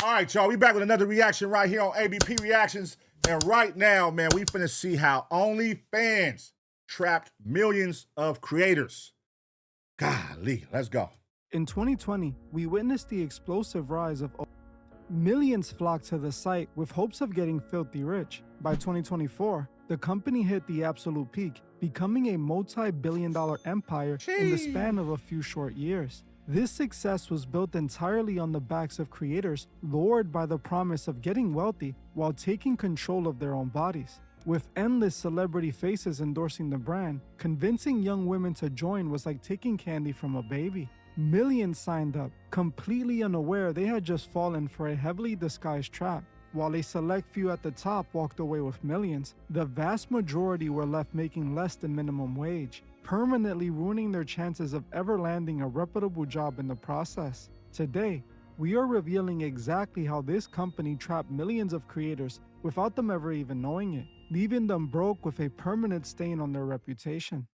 All right, y'all, we back with another reaction right here on ABP Reactions. And right now, man, we finna see how OnlyFans trapped millions of creators. Golly, let's go. In 2020, we witnessed the explosive rise of millions flocked to the site with hopes of getting filthy rich. By 2024, the company hit the absolute peak, becoming a multi-billion-dollar empire in the span of a few short years. This success was built entirely on the backs of creators lured by the promise of getting wealthy while taking control of their own bodies. With endless celebrity faces endorsing the brand, convincing young women to join was like taking candy from a baby. Millions signed up, completely unaware they had just fallen for a heavily disguised trap. While a select few at the top walked away with millions, the vast majority were left making less than minimum wage, permanently ruining their chances of ever landing a reputable job in the process. Today, we are revealing exactly how this company trapped millions of creators without them ever even knowing it, leaving them broke with a permanent stain on their reputation.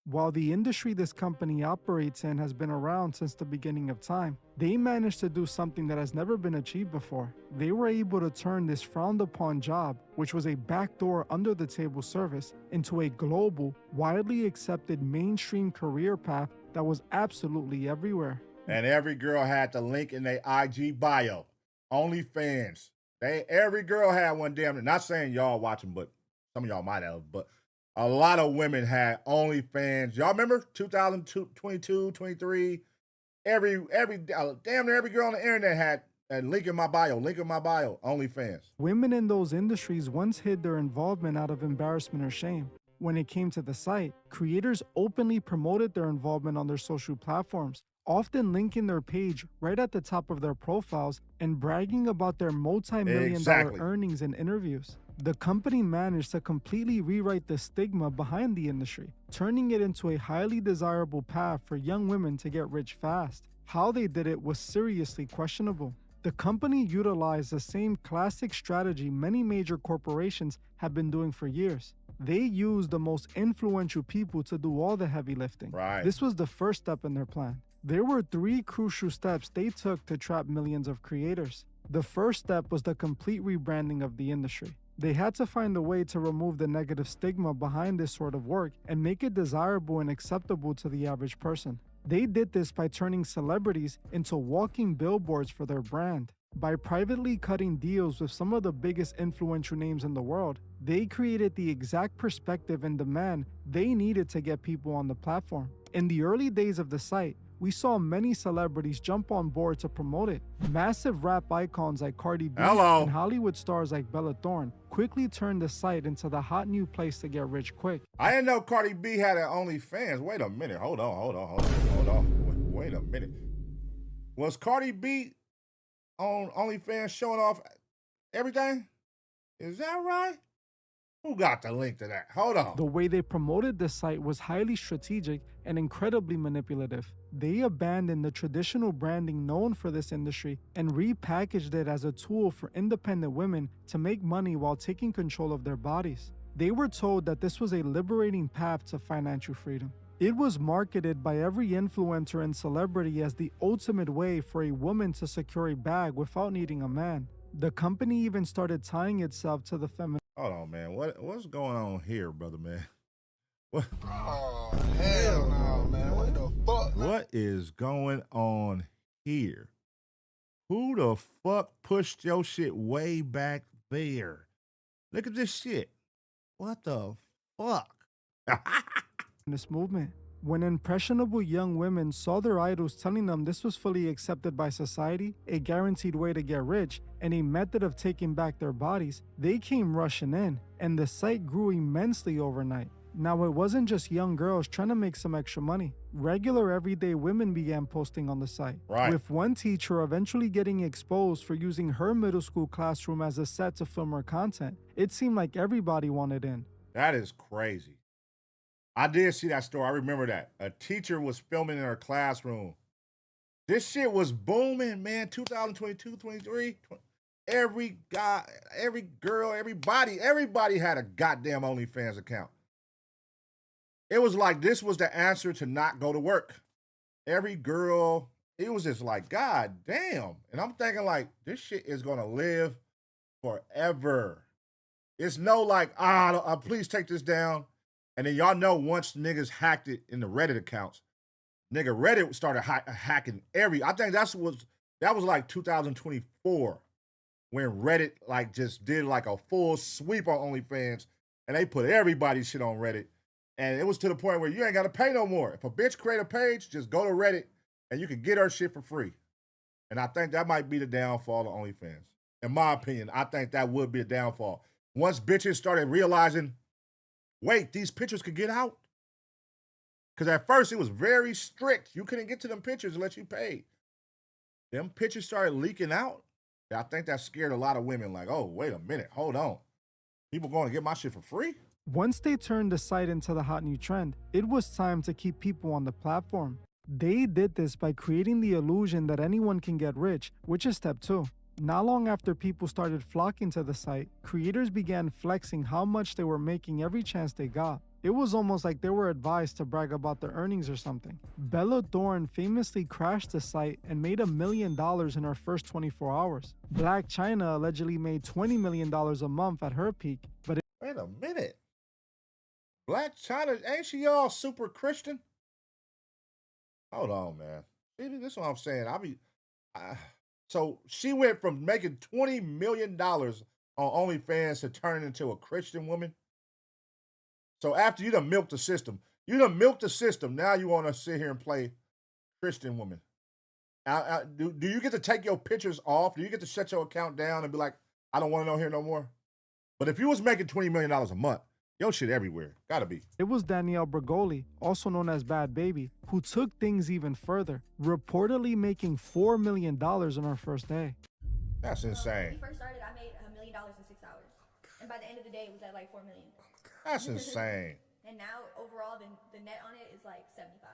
While the industry this company operates in has been around since the beginning of time, they managed to do something that has never been achieved before. They were able to turn this frowned-upon job, which was a backdoor under-the-table service, into a global, widely accepted mainstream career path that was absolutely everywhere. And every girl had the link in their IG bio. OnlyFans. Every girl had one, damn it. Not saying y'all watching, but some of y'all might have, but a lot of women had OnlyFans. Y'all remember 2022, 23? Damn near every girl on the internet had a link in my bio, OnlyFans. Women in those industries once hid their involvement out of embarrassment or shame. When it came to the site, creators openly promoted their involvement on their social platforms, often linking their page right at the top of their profiles and bragging about their multi-million-dollar earnings in interviews. The company managed to completely rewrite the stigma behind the industry, turning it into a highly desirable path for young women to get rich fast. How they did it was seriously questionable. The company utilized the same classic strategy many major corporations have been doing for years. They used the most influential people to do all the heavy lifting. This was the first step in their plan. There were three crucial steps they took to trap millions of creators. The first step was the complete rebranding of the industry. They had to find a way to remove the negative stigma behind this sort of work and make it desirable and acceptable to the average person. They did this by turning celebrities into walking billboards for their brand. By privately cutting deals with some of the biggest influential names in the world, they created the exact perspective and demand they needed to get people on the platform. In the early days of the site, we saw many celebrities jump on board to promote it. Massive rap icons like Cardi B and Hollywood stars like Bella Thorne quickly turned the site into the hot new place to get rich quick. I didn't know Cardi B had an OnlyFans. Wait a minute. Hold on. Wait a minute. Was Cardi B on OnlyFans showing off everything? Is that right? Who got the link to that? Hold on. The way they promoted the site was highly strategic and incredibly manipulative. They abandoned the traditional branding known for this industry and repackaged it as a tool for independent women to make money while taking control of their bodies. They were told that this was a liberating path to financial freedom. It was marketed by every influencer and celebrity as the ultimate way for a woman to secure a bag without needing a man. The company even started tying itself to the feminine. Hold on, man. What's going on here, brother, man? What? Oh, hell no, man. What the fuck? What is going on here? Who the fuck pushed your shit way back there? Look at this shit. What the fuck? This movement. When impressionable young women saw their idols telling them this was fully accepted by society, a guaranteed way to get rich, and a method of taking back their bodies, they came rushing in, and the site grew immensely overnight. Now, it wasn't just young girls trying to make some extra money. Regular everyday women began posting on the site, with one teacher eventually getting exposed for using her middle school classroom as a set to film her content. It seemed like everybody wanted in. That is crazy. I did see that story. I remember that. A teacher was filming in her classroom. This shit was booming, man. 2022, 23. Every guy, every girl, everybody had a goddamn OnlyFans account. It was like this was the answer to not go to work. Every girl, he was just like, God damn. And I'm thinking like, this shit is gonna live forever. It's no like, please take this down. And then y'all know once niggas hacked it in the Reddit accounts, nigga Reddit started hacking I think that was like 2024 when Reddit like just did like a full sweep on OnlyFans and they put everybody's shit on Reddit. And it was to the point where you ain't got to pay no more. If a bitch create a page, just go to Reddit and you can get her shit for free. And I think that might be the downfall of OnlyFans. In my opinion, I think that would be a downfall. Once bitches started realizing, wait, these pictures could get out. Because at first it was very strict. You couldn't get to them pictures unless you paid. Them pictures started leaking out. I think that scared a lot of women. Like, oh, wait a minute, hold on. People going to get my shit for free? Once they turned the site into the hot new trend, it was time to keep people on the platform. They did this by creating the illusion that anyone can get rich, which is step 2. Not long after people started flocking to the site, creators began flexing how much they were making every chance they got. It was almost like they were advised to brag about their earnings or something. Bella Thorne famously crashed the site and made $1 million in her first 24 hours. Black China allegedly made $20 million a month at her peak, but wait a minute. Black China, ain't she all super Christian? Hold on, man. See, this is what I'm saying. So she went from making $20 million on OnlyFans to turning into a Christian woman? So after you done milked the system, now you want to sit here and play Christian woman. Do you get to take your pictures off? Do you get to shut your account down and be like, I don't want to know here no more? But if you was making $20 million a month, your shit everywhere. Gotta be. It was Danielle Bergoli, also known as Bad Baby, who took things even further, reportedly making $4 million on her first day. That's insane. When we first started, I made $1 million in 6 hours. And by the end of the day, it was at like $4 million. That's insane. And now, overall, the net on it is like 75.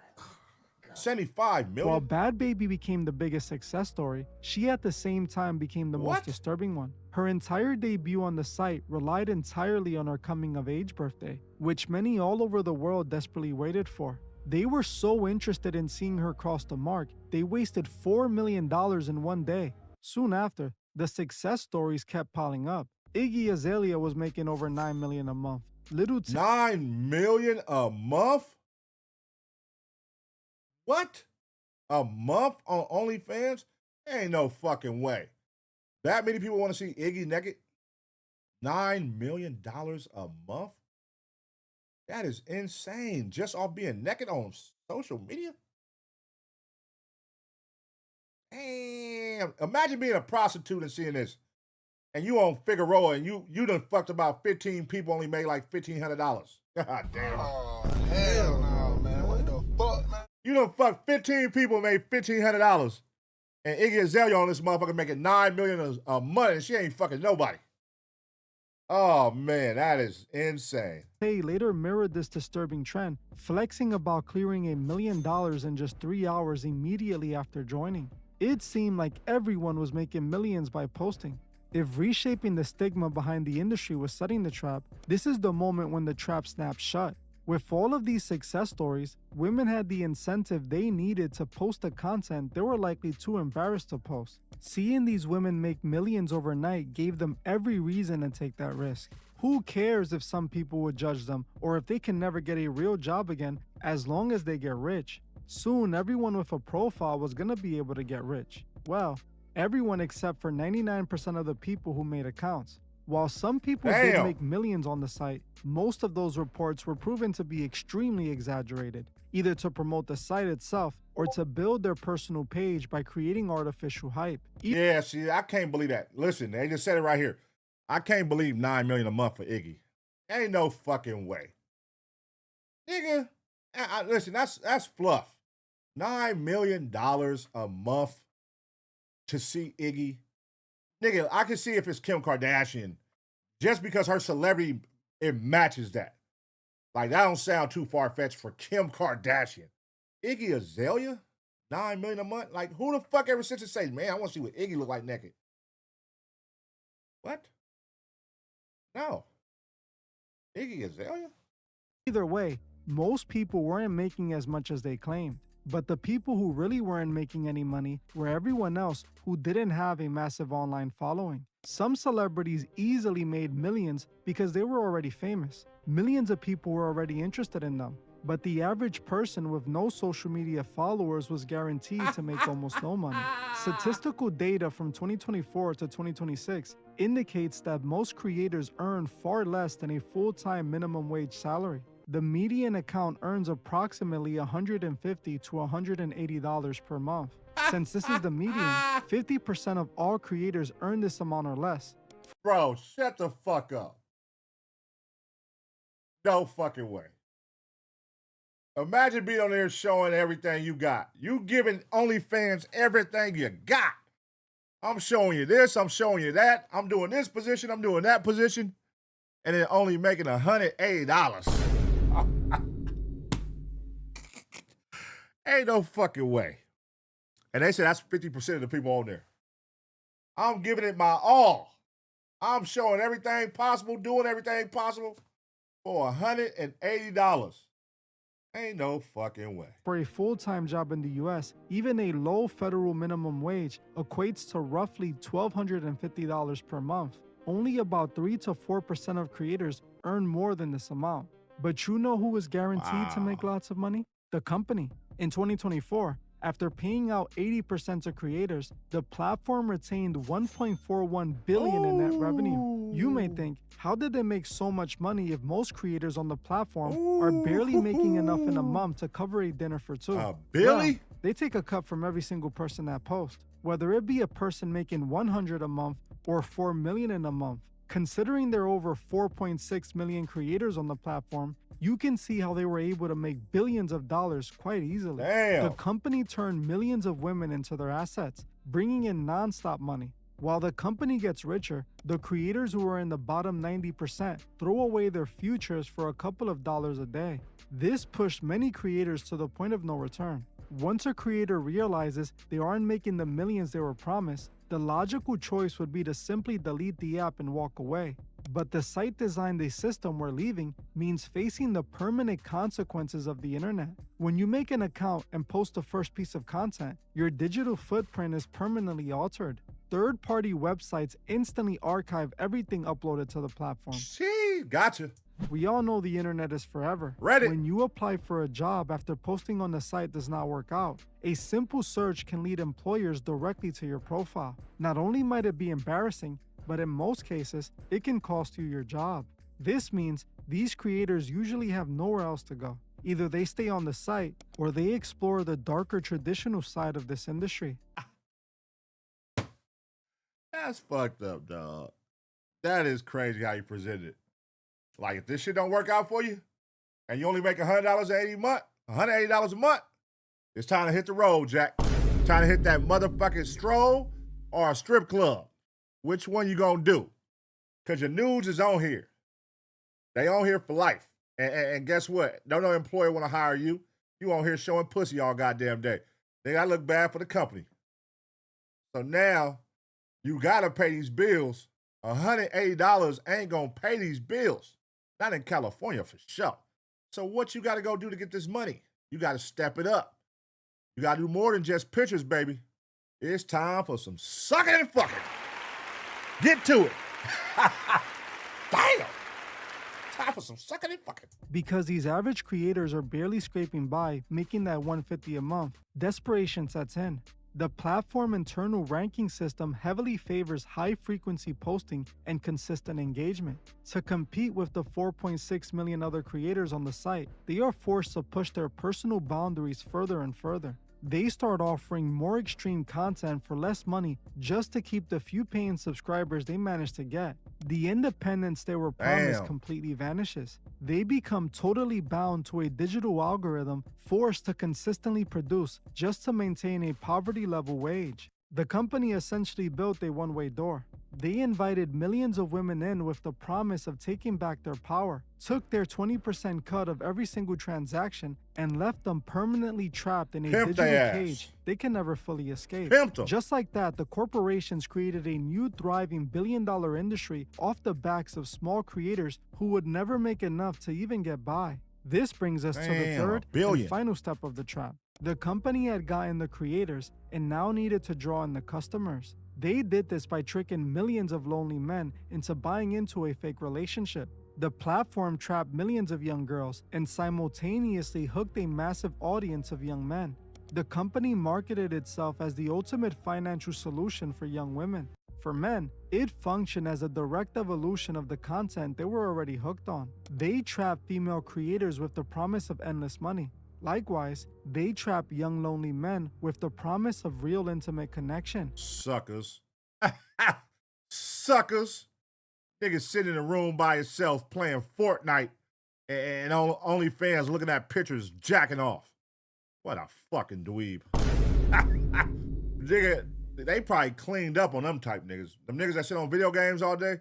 75 million? While Bad Baby became the biggest success story, she at the same time became the most disturbing one. Her entire debut on the site relied entirely on her coming-of-age birthday, which many all over the world desperately waited for. They were so interested in seeing her cross the mark, they wasted $4 million in one day. Soon after, the success stories kept piling up. Iggy Azalea was making over $9 million a month. $9 million a month? What? A month on OnlyFans? Ain't no fucking way. That many people want to see Iggy naked? $9 million a month? That is insane. Just off being naked on social media? Damn. Imagine being a prostitute and seeing this. And you on Figueroa and you done fucked about 15 people, only made like $1,500. God damn. Oh, hell no, man. What the fuck, man? You done fucked 15 people, made $1,500. And Iggy Azalea on this motherfucker making $9 million a month and she ain't fucking nobody. Oh man, that is insane. Tay later mirrored this disturbing trend, flexing about clearing $1 million in just 3 hours immediately after joining. It seemed like everyone was making millions by posting. If reshaping the stigma behind the industry was setting the trap, this is the moment when the trap snapped shut. With all of these success stories, women had the incentive they needed to post the content they were likely too embarrassed to post. Seeing these women make millions overnight gave them every reason to take that risk. Who cares if some people would judge them or if they can never get a real job again as long as they get rich? Soon, everyone with a profile was gonna be able to get rich. Well, everyone except for 99% of the people who made accounts. While some people did make millions on the site, most of those reports were proven to be extremely exaggerated, either to promote the site itself or to build their personal page by creating artificial hype. Yeah, see, I can't believe that. Listen, they just said it right here. I can't believe $9 million a month for Iggy. Ain't no fucking way. Nigga, listen, that's fluff. $9 million a month to see Iggy. Nigga, I can see if it's Kim Kardashian, just because her celebrity, it matches that. Like, that don't sound too far-fetched for Kim Kardashian. Iggy Azalea? $9 million a month? Like, who the fuck ever sits and says, man, I want to see what Iggy look like naked? What? No. Iggy Azalea? Either way, most people weren't making as much as they claimed. But the people who really weren't making any money were everyone else who didn't have a massive online following. Some celebrities easily made millions because they were already famous. Millions of people were already interested in them. But the average person with no social media followers was guaranteed to make almost no money. Statistical data from 2024 to 2026 indicates that most creators earn far less than a full-time minimum wage salary. The median account earns approximately $150 to $180 per month. Since this is the median, 50% of all creators earn this amount or less. Bro, shut the fuck up. No fucking way. Imagine being on there showing everything you got. You giving OnlyFans everything you got. I'm showing you this, I'm showing you that. I'm doing this position, I'm doing that position. And then only making $180. Ain't no fucking way. And they say that's 50% of the people on there. I'm giving it my all. I'm showing everything possible, doing everything possible for $180. Ain't no fucking way. For a full-time job in the US, even a low federal minimum wage equates to roughly $1,250 per month. Only about 3 to 4% of creators earn more than this amount. But you know who is guaranteed to make lots of money? The company. In 2024, after paying out 80% to creators, the platform retained $1.41 billion in net revenue. You may think, how did they make so much money if most creators on the platform are barely making enough in a month to cover a dinner for two? Billy? Well, they take a cut from every single person that posts, whether it be a person making $100 a month or $4 million in a month. Considering there are over 4.6 million creators on the platform, you can see how they were able to make billions of dollars quite easily. Damn. The company turned millions of women into their assets, bringing in non-stop money. While the company gets richer, the creators who are in the bottom 90% throw away their futures for a couple of dollars a day. This pushed many creators to the point of no return. Once a creator realizes they aren't making the millions they were promised, the logical choice would be to simply delete the app and walk away. But the site designed a system where leaving means facing the permanent consequences of the internet. When you make an account and post the first piece of content, your digital footprint is permanently altered. Third-party websites instantly archive everything uploaded to the platform. Gee, gotcha. We all know the internet is forever. Reddit. When you apply for a job after posting on the site does not work out, a simple search can lead employers directly to your profile. Not only might it be embarrassing, but in most cases, it can cost you your job. This means these creators usually have nowhere else to go. Either they stay on the site or they explore the darker traditional side of this industry. That's fucked up, dog. That is crazy how you presented it. Like, if this shit don't work out for you, and you only make $180 a month, it's time to hit the road, Jack. Time to hit that motherfucking stroll or a strip club. Which one you gonna do? Because your nudes is on here. They on here for life. And guess what? No employer want to hire you. You on here showing pussy all goddamn day. They gotta look bad for the company. So now, you gotta pay these bills. $180 ain't gonna pay these bills. Not in California for sure. So what you gotta go do to get this money? You gotta step it up. You gotta do more than just pictures, baby. It's time for some sucking and fucking. Get to it. Damn. Time for some sucking and fucking. Because these average creators are barely scraping by, making that $150 a month, desperation sets in. The platform internal ranking system heavily favors high-frequency posting and consistent engagement. To compete with the 4.6 million other creators on the site, they are forced to push their personal boundaries further and further. They start offering more extreme content for less money just to keep the few paying subscribers they manage to get. The independence they were promised completely vanishes. They become totally bound to a digital algorithm forced to consistently produce just to maintain a poverty-level wage. The company essentially built a one-way door. They invited millions of women in with the promise of taking back their power, took their 20% cut of every single transaction, and left them permanently trapped in a digital cage they can never fully escape. Just like that, the corporations created a new thriving billion-dollar industry off the backs of small creators who would never make enough to even get by. This brings us to the third and final step of the trap. The company had gotten the creators and now needed to draw in the customers. They did this by tricking millions of lonely men into buying into a fake relationship. The platform trapped millions of young girls and simultaneously hooked a massive audience of young men. The company marketed itself as the ultimate financial solution for young women. For men, it functioned as a direct evolution of the content they were already hooked on. They trapped female creators with the promise of endless money. Likewise, they trap young lonely men with the promise of real intimate connection. Suckers. Suckers. Niggas sitting in a room by himself playing Fortnite and on OnlyFans looking at pictures jacking off. What a fucking dweeb. Nigga, they probably cleaned up on them type niggas. Them niggas that sit on video games all day,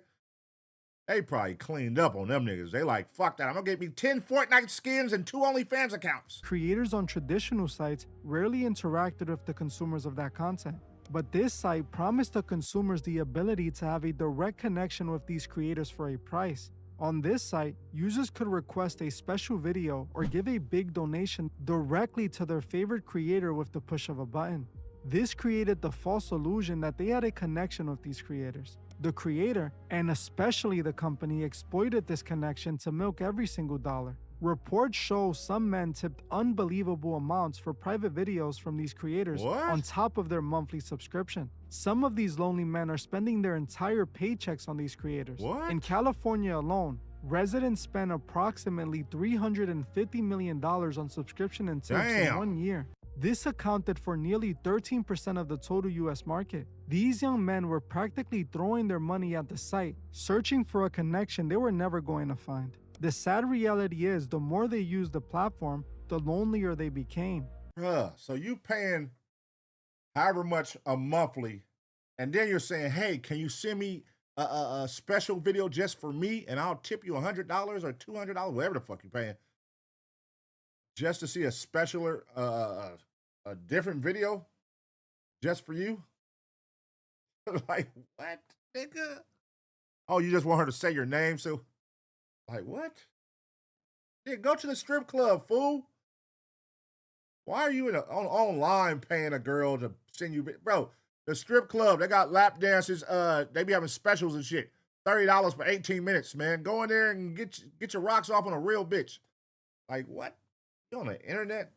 they probably cleaned up on them niggas. They like, fuck that. I'm gonna get me 10 Fortnite skins and 2 OnlyFans accounts. Creators on traditional sites rarely interacted with the consumers of that content. But this site promised the consumers the ability to have a direct connection with these creators for a price. On this site, users could request a special video or give a big donation directly to their favorite creator with the push of a button. This created the false illusion that they had a connection with these creators. The creator, and especially the company, exploited this connection to milk every single dollar. Reports show some men tipped unbelievable amounts for private videos from these creators on top of their monthly subscription. Some of these lonely men are spending their entire paychecks on these creators. In California alone, residents spend approximately $350 million on subscription and tips in 1 year. This accounted for nearly 13% of the total US market. These young men were practically throwing their money at the site, searching for a connection they were never going to find. The sad reality is, the more they used the platform, the lonelier they became. Bruh, so you paying however much a monthly, and then you're saying, hey, can you send me a special video just for me, and I'll tip you $100 or $200, whatever the fuck you're paying, just to see a special, a different video just for you? Like, what, nigga? Oh, you just want her to say your name, so... Like, what? Yeah, go to the strip club, fool. Why are you online paying a girl to send you... Bro, the strip club, they got lap dances. They be having specials and shit. $30 for 18 minutes, man. Go in there and get your rocks off on a real bitch. Like, what? You on the internet?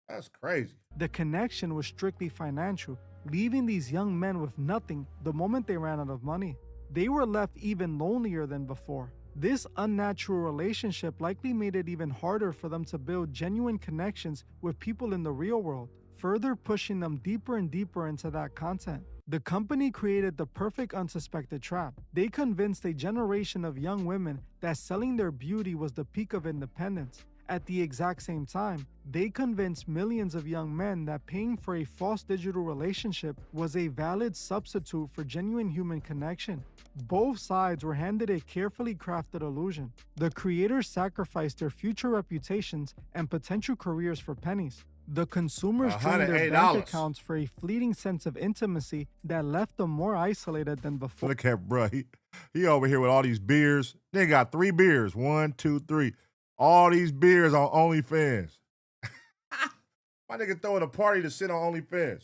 That's crazy. The connection was strictly financial, leaving these young men with nothing the moment they ran out of money. They were left even lonelier than before. This unnatural relationship likely made it even harder for them to build genuine connections with people in the real world, further pushing them deeper and deeper into that content. The company created the perfect unsuspected trap. They convinced a generation of young women that selling their beauty was the peak of independence. At the exact same time, they convinced millions of young men that paying for a false digital relationship was a valid substitute for genuine human connection. Both sides were handed a carefully crafted illusion. The creators sacrificed their future reputations and potential careers for pennies. The consumers drained their bank accounts for a fleeting sense of intimacy that left them more isolated than before. Look at bro, he over here with all these beers. They got 3 beers, 1, 2, 3. All these beers on OnlyFans. My nigga throwing a party to sit on OnlyFans.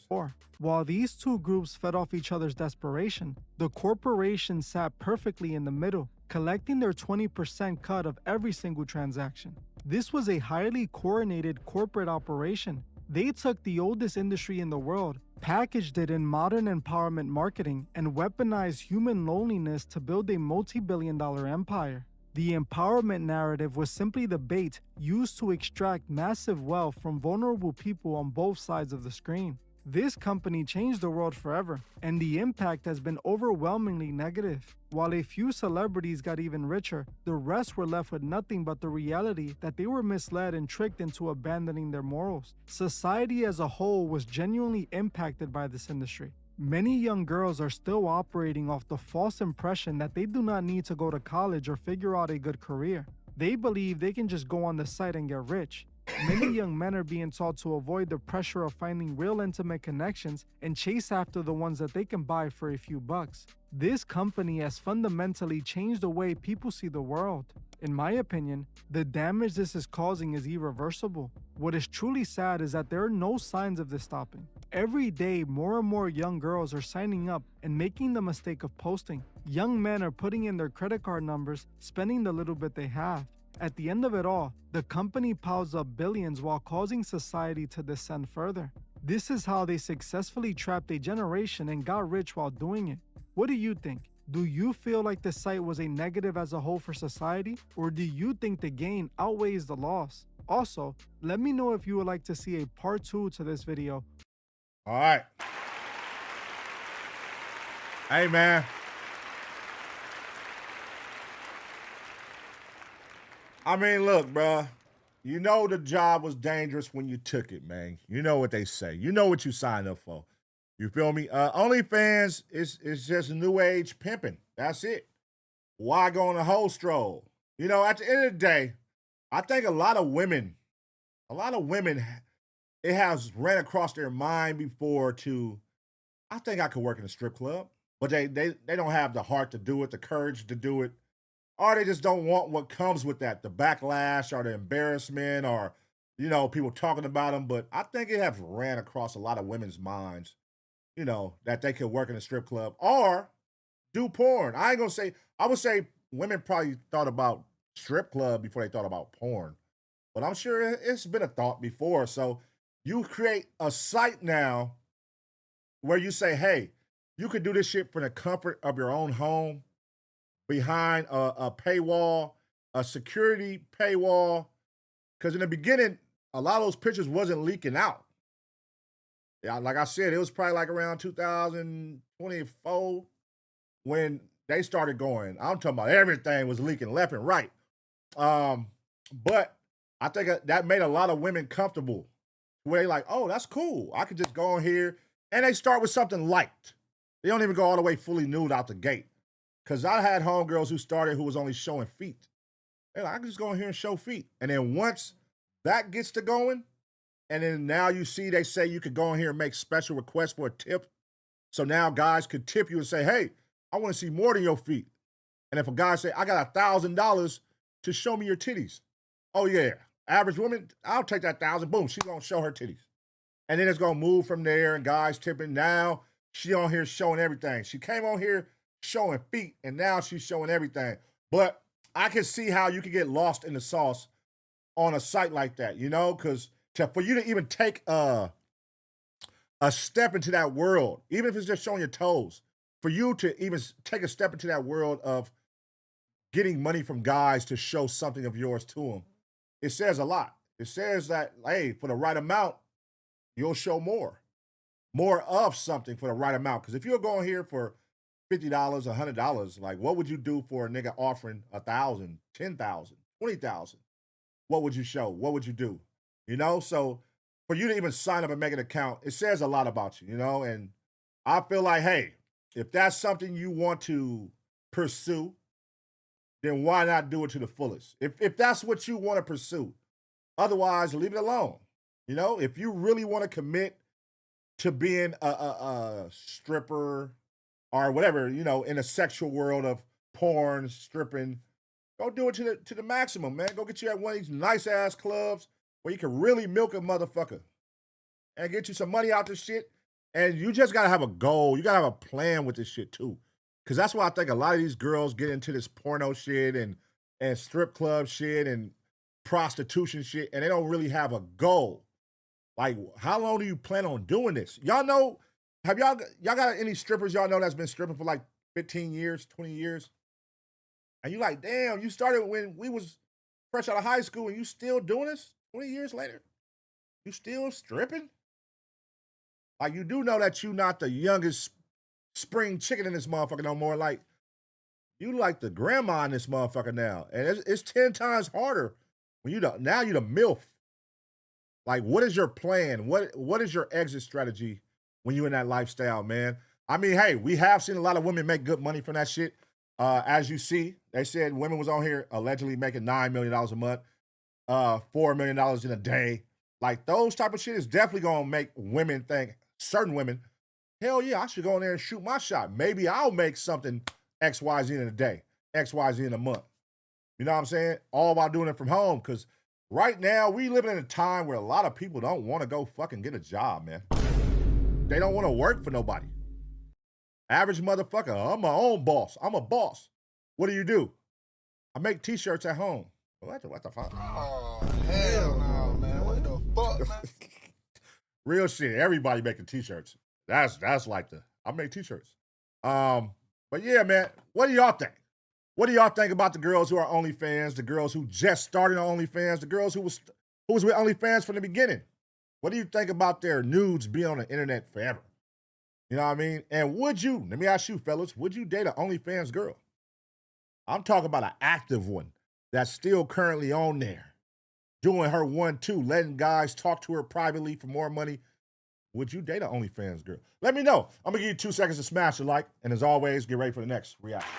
While these two groups fed off each other's desperation, the corporation sat perfectly in the middle, collecting their 20% cut of every single transaction. This was a highly coordinated corporate operation. They took the oldest industry in the world, packaged it in modern empowerment marketing, and weaponized human loneliness to build a multi-billion-dollar empire. The empowerment narrative was simply the bait used to extract massive wealth from vulnerable people on both sides of the screen. This company changed the world forever, and the impact has been overwhelmingly negative. While a few celebrities got even richer, the rest were left with nothing but the reality that they were misled and tricked into abandoning their morals. Society as a whole was genuinely impacted by this industry. Many young girls are still operating off the false impression that they do not need to go to college or figure out a good career. They believe they can just go on the site and get rich. Many young men are being taught to avoid the pressure of finding real intimate connections and chase after the ones that they can buy for a few bucks. This company has fundamentally changed the way people see the world. In my opinion, the damage this is causing is irreversible. What is truly sad is that there are no signs of this stopping. Every day, more and more young girls are signing up and making the mistake of posting. Young men are putting in their credit card numbers, spending the little bit they have. At the end of it all, the company piles up billions while causing society to descend further. This is how they successfully trapped a generation and got rich while doing it. What do you think? Do you feel like the site was a negative as a whole for society, or do you think the gain outweighs the loss? Also, let me know if you would like to see a part 2 to this video. All right. Hey, man. I mean, look, bruh. You know the job was dangerous when you took it, man. You know what they say. You know what you signed up for. You feel me? OnlyFans is just new age pimping. That's it. Why go on a whole stroll? You know, at the end of the day, I think a lot of women, it has ran across their mind before to, I think I could work in a strip club, but they don't have the heart to do it, the courage to do it, or they just don't want what comes with that, the backlash or the embarrassment or, you know, people talking about them. But I think it has ran across a lot of women's minds, you know, that they could work in a strip club or do porn. I ain't gonna say, I would say women probably thought about strip club before they thought about porn, but I'm sure it's been a thought before. So you create a site now where you say, hey, you could do this shit from the comfort of your own home behind a paywall, a security paywall. Because in the beginning, a lot of those pictures wasn't leaking out. Yeah, like I said, it was probably like around 2024 when they started going. I'm talking about everything was leaking left and right. But I think that made a lot of women comfortable where they like, oh, that's cool. I could just go on here. And they start with something light. They don't even go all the way fully nude out the gate. Because I had homegirls who started who was only showing feet. They're like, I can just go in here and show feet. And then once that gets to going, and then now you see they say you could go in here and make special requests for a tip. So now guys could tip you and say, hey, I want to see more than your feet. And if a guy say, I got $1,000 to show me your titties. Oh yeah, average woman, I'll take that 1,000. Boom, she's gonna show her titties. And then it's gonna move from there and guys tipping. Now she on here showing everything. She came on here showing feet and now she's showing everything. But I can see how you could get lost in the sauce on a site like that, you know, because for you to even take a step into that world, even if it's just showing your toes, for you to even take a step into that world of getting money from guys to show something of yours to them, it says a lot. It says that, hey, for the right amount, you'll show more of something for the right amount. Because if you're going here for $50, $100, like what would you do for a nigga offering 1,000, 10,000, 20,000? What would you show? What would you do? You know, so for you to even sign up and make an account, it says a lot about you, you know? And I feel like, hey, if that's something you want to pursue, then why not do it to the fullest? If that's what you want to pursue, otherwise leave it alone. You know, if you really want to commit to being a stripper or whatever, you know, in a sexual world of porn, stripping, go do it to the maximum, man. Go get you at one of these nice ass clubs where you can really milk a motherfucker and get you some money out this shit. And you just gotta have a goal. You gotta have a plan with this shit too. Cause that's why I think a lot of these girls get into this porno shit and strip club shit and prostitution shit, and they don't really have a goal. Like, how long do you plan on doing this? Y'all know, have y'all got any strippers y'all know that's been stripping for like 15 years, 20 years? And you like, damn, you started when we was fresh out of high school and you still doing this 20 years later? You still stripping? Like, you do know that you not the youngest spring chicken in this motherfucker no more. Like, you like the grandma in this motherfucker now. And it's 10 times harder when now you the MILF. Like, what is your plan? What is your exit strategy when you in that lifestyle, man? I mean, hey, we have seen a lot of women make good money from that shit. As you see, they said women was on here allegedly making $9 million a month. $4 million in a day. Like those type of shit is definitely gonna make women think, certain women, hell yeah, I should go in there and shoot my shot. Maybe I'll make something XYZ in a day, XYZ in a month. You know what I'm saying? All while doing it from home. Cause right now we living in a time where a lot of people don't want to go fucking get a job, man. They don't want to work for nobody. Average motherfucker, I'm my own boss. I'm a boss. What do? I make t-shirts at home. What the fuck? Oh, hell no, man. What the fuck, man? Real shit. Everybody making t-shirts. That's like I make t-shirts. But yeah, man, what do y'all think? What do y'all think about the girls who are OnlyFans, the girls who just started on OnlyFans, the girls who was with OnlyFans from the beginning? What do you think about their nudes being on the internet forever? You know what I mean? And let me ask you, fellas, would you date an OnlyFans girl? I'm talking about an active one that's still currently on there, doing her 1-2, letting guys talk to her privately for more money. Would you date an OnlyFans girl? Let me know. I'm going to give you 2 seconds to smash the like. And as always, get ready for the next reaction.